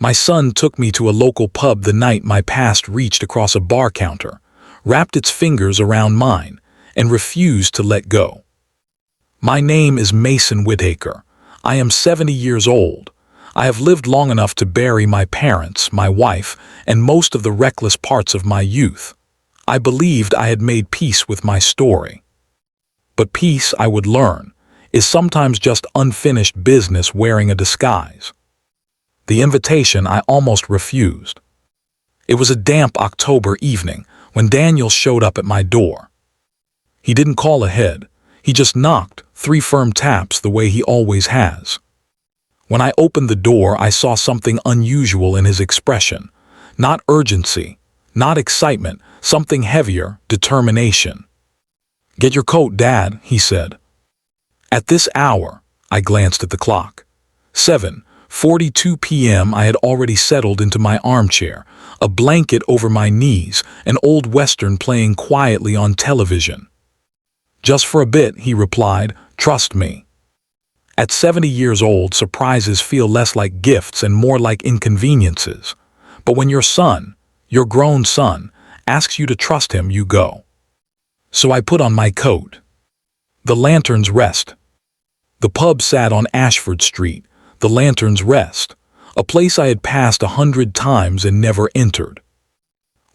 My son took me to a local pub the night my past reached across a bar counter, wrapped its fingers around mine, and refused to let go. My name is Mason Whitaker. I am 70 years old. I have lived long enough to bury my parents, my wife, and most of the reckless parts of my youth. I believed I had made peace with my story. But peace, I would learn, is sometimes just unfinished business wearing a disguise. The invitation I almost refused. It was a damp October evening when Daniel showed up at my door. He didn't call ahead. He just knocked, 3 firm taps the way he always has. When I opened the door, I saw something unusual in his expression. Not urgency, not excitement, something heavier, determination. "Get your coat, Dad," he said. At this hour, I glanced at the clock. 7:42 p.m. I had already settled into my armchair, a blanket over my knees, an old Western playing quietly on television. "Just for a bit," he replied, "trust me." At 70 years old, surprises feel less like gifts and more like inconveniences. But when your son, your grown son, asks you to trust him, you go. So I put on my coat. The Lantern's Rest. The pub sat on Ashford Street, the Lantern's Rest, a place I had passed 100 times and never entered.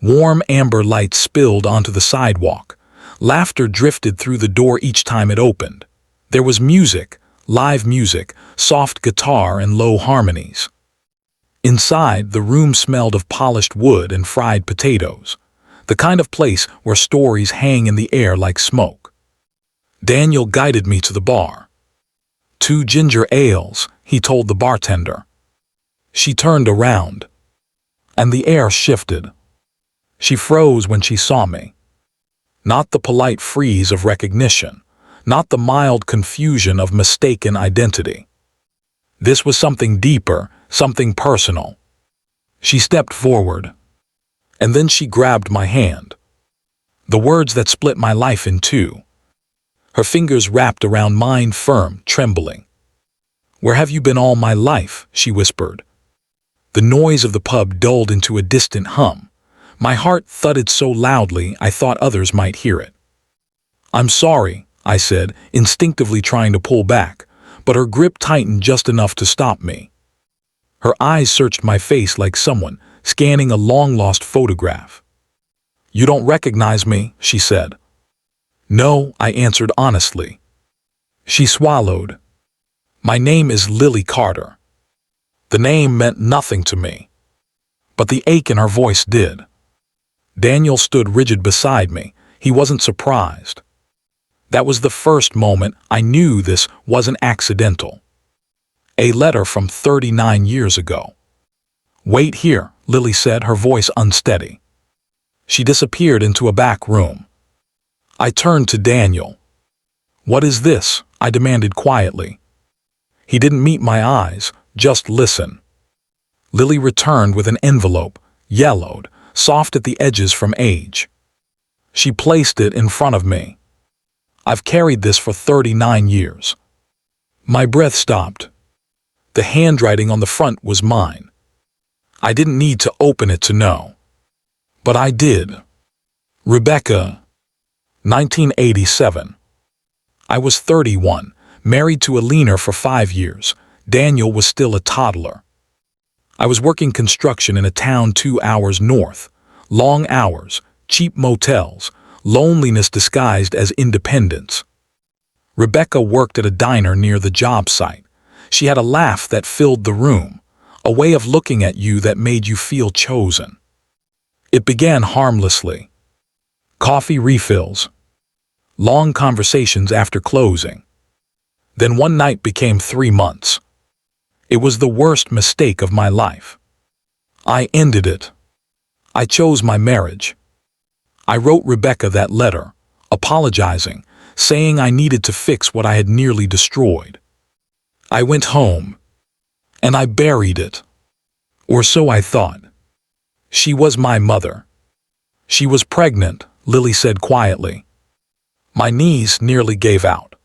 Warm amber light spilled onto the sidewalk. Laughter drifted through the door each time it opened. There was music, live music, soft guitar and low harmonies. Inside, the room smelled of polished wood and fried potatoes, the kind of place where stories hang in the air like smoke. Daniel guided me to the bar. 2 ginger ales, he told the bartender. She turned around, and the air shifted. She froze when she saw me. Not the polite freeze of recognition, not the mild confusion of mistaken identity. This was something deeper, something personal. She stepped forward, and then she grabbed my hand. The words that split my life in two. Her fingers wrapped around mine, firm, trembling. "Where have you been all my life?" she whispered. The noise of the pub dulled into a distant hum. My heart thudded so loudly I thought others might hear it. "I'm sorry," I said, instinctively trying to pull back, but her grip tightened just enough to stop me. Her eyes searched my face like someone scanning a long-lost photograph. "You don't recognize me," she said. "No," I answered honestly. She swallowed. "My name is Lily Carter." The name meant nothing to me, but the ache in her voice did. Daniel stood rigid beside me. He wasn't surprised. That was the first moment I knew this wasn't accidental. A letter from 39 years ago. "Wait here," Lily said, her voice unsteady. She disappeared into a back room. I turned to Daniel. "What is this?" I demanded quietly. He didn't meet my eyes, just listen. Lily returned with an envelope, yellowed, soft at the edges from age. She placed it in front of me. "I've carried this for 39 years. My breath stopped. The handwriting on the front was mine. I didn't need to open it to know. But I did. Rebecca, 1987. I was 31, married to a leaner for 5 years. Daniel was still a toddler. I was working construction in a town 2 hours north. Long hours, cheap motels, loneliness disguised as independence. Rebecca worked at a diner near the job site. She had a laugh that filled the room, a way of looking at you that made you feel chosen. It began harmlessly. Coffee refills. Long conversations after closing. Then one night became 3 months. It was the worst mistake of my life. I ended it. I chose my marriage. I wrote Rebecca that letter, apologizing, saying I needed to fix what I had nearly destroyed. I went home, and I buried it. Or so I thought. She was my mother. She was pregnant, Lily said quietly. My knees nearly gave out.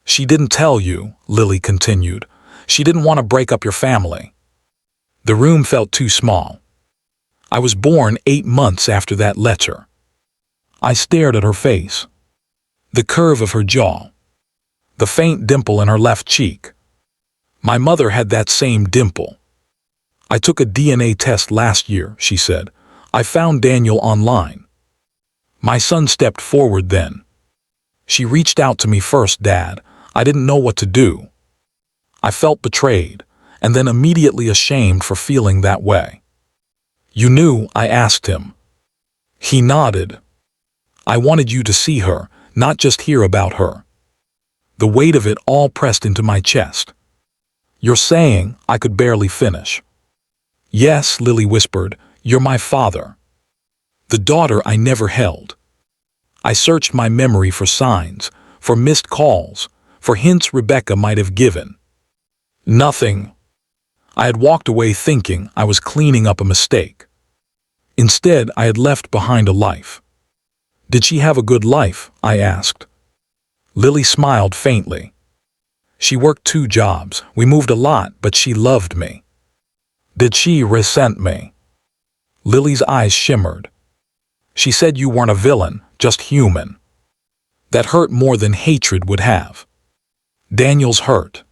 "She didn't tell you," Lily continued. "She didn't want to break up your family." The room felt too small. I was born 8 months after that letter. I stared at her face. The curve of her jaw. The faint dimple in her left cheek. My mother had that same dimple. I took a DNA test last year, she said. I found Daniel online. My son stepped forward then. She reached out to me first, Dad. I didn't know what to do. I felt betrayed, and then immediately ashamed for feeling that way. You knew? I asked him. He nodded. I wanted you to see her, not just hear about her. The weight of it all pressed into my chest. You're saying? I could barely finish. Yes, Lily whispered, you're my father. The daughter I never held. I searched my memory for signs, for missed calls, for hints Rebecca might have given. Nothing. I had walked away thinking I was cleaning up a mistake. Instead, I had left behind a life. Did she have a good life? I asked. Lily smiled faintly. She worked 2 jobs. We moved a lot, but she loved me. Did she resent me? Lily's eyes shimmered. She said you weren't a villain, just human. That hurt more than hatred would have. Daniel's hurt.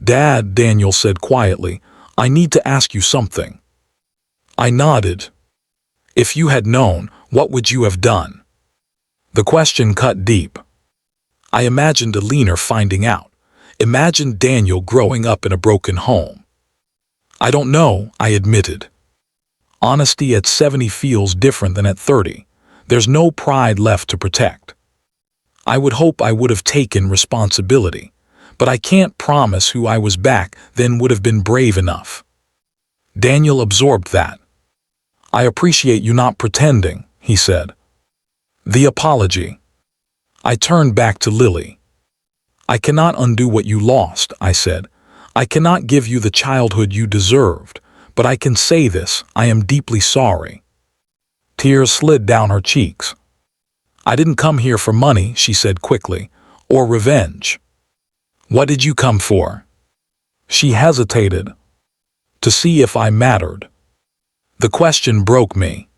Dad, Daniel said quietly, I need to ask you something. I nodded. If you had known, what would you have done? The question cut deep. I imagined Alina finding out. Imagined Daniel growing up in a broken home. I don't know, I admitted. Honesty at 70 feels different than at 30. There's no pride left to protect. I would hope I would have taken responsibility, but I can't promise who I was back then would have been brave enough. Daniel absorbed that. I appreciate you not pretending, he said. The apology. I turned back to Lily. I cannot undo what you lost, I said. I cannot give you the childhood you deserved, but I can say this, I am deeply sorry. Tears slid down her cheeks. I didn't come here for money, she said quickly, or revenge. What did you come for? She hesitated. To see if I mattered. The question broke me.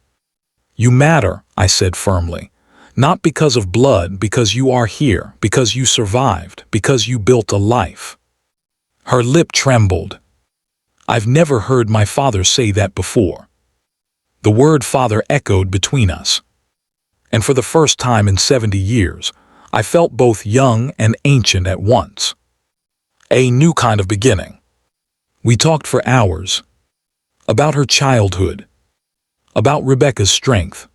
You matter, I said firmly. Not because of blood, because you are here, because you survived, because you built a life. Her lip trembled. I've never heard my father say that before. The word father echoed between us. And for the first time in 70 years, I felt both young and ancient at once. A new kind of beginning. We talked for hours. About her childhood. About Rebecca's strength.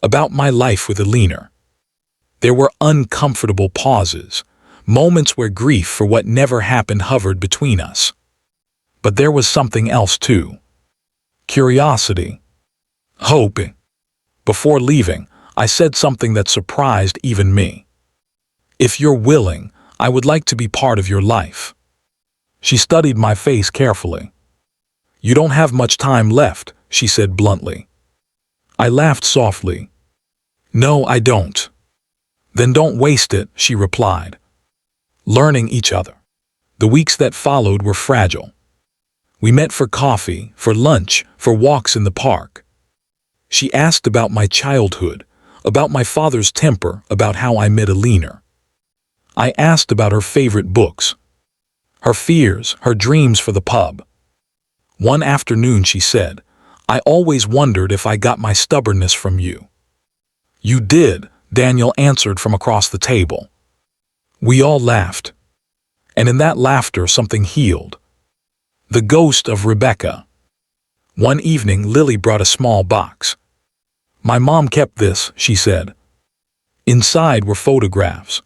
About my life with Alina. There were uncomfortable pauses, moments where grief for what never happened hovered between us. But there was something else too. Curiosity. Hope. Before leaving, I said something that surprised even me. If you're willing, I would like to be part of your life. She studied my face carefully. You don't have much time left, she said bluntly. I laughed softly. No, I don't. Then don't waste it, she replied. Learning each other. The weeks that followed were fragile. We met for coffee, for lunch, for walks in the park. She asked about my childhood, about my father's temper, about how I met Alina. I asked about her favorite books, her fears, her dreams for the pub. One afternoon she said, I always wondered if I got my stubbornness from you. You did, Daniel answered from across the table. We all laughed. And in that laughter something healed. The ghost of Rebecca. One evening Lily brought a small box. My mom kept this, she said. Inside were photographs.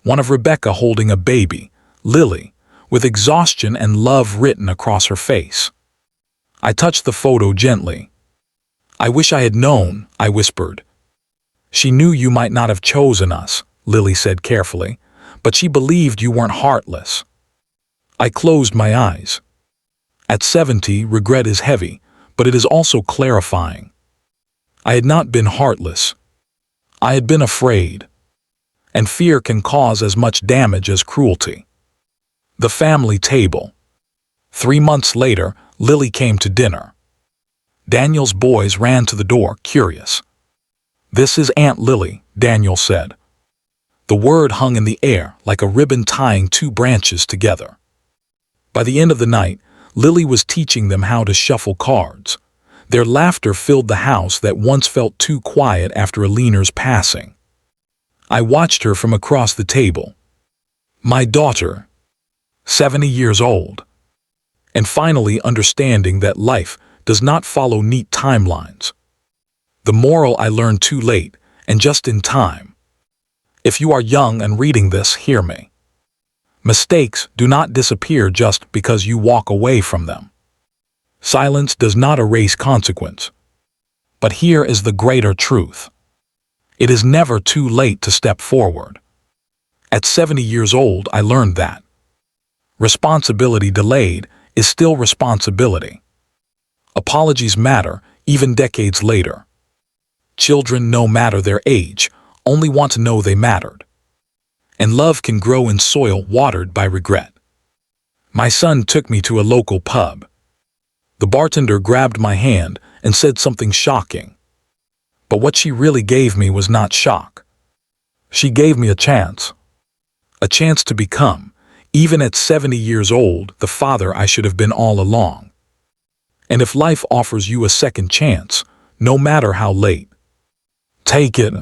One of Rebecca holding a baby, Lily, with exhaustion and love written across her face. I touched the photo gently. I wish I had known, I whispered. She knew you might not have chosen us, Lily said carefully, but she believed you weren't heartless. I closed my eyes. At 70, regret is heavy, but it is also clarifying. I had not been heartless. I had been afraid. And fear can cause as much damage as cruelty. The family table. 3 months later, Lily came to dinner. Daniel's boys ran to the door, curious. "This is Aunt Lily," Daniel said. The word hung in the air like a ribbon tying two branches together. By the end of the night, Lily was teaching them how to shuffle cards. Their laughter filled the house that once felt too quiet after Alina's passing. I watched her from across the table. My daughter, 70 years old, and finally understanding that life does not follow neat timelines. The moral I learned too late, and just in time. If you are young and reading this, hear me. Mistakes do not disappear just because you walk away from them. Silence does not erase consequence. But here is the greater truth. It is never too late to step forward. At 70 years old, I learned that responsibility delayed is still responsibility. Apologies matter, even decades later. Children, no matter their age, only want to know they mattered. And love can grow in soil watered by regret. My son took me to a local pub. The bartender grabbed my hand and said something shocking. But what she really gave me was not shock. She gave me a chance. A chance to become, even at 70 years old, the father I should have been all along. And if life offers you a second chance, no matter how late, take it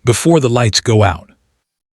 before the lights go out.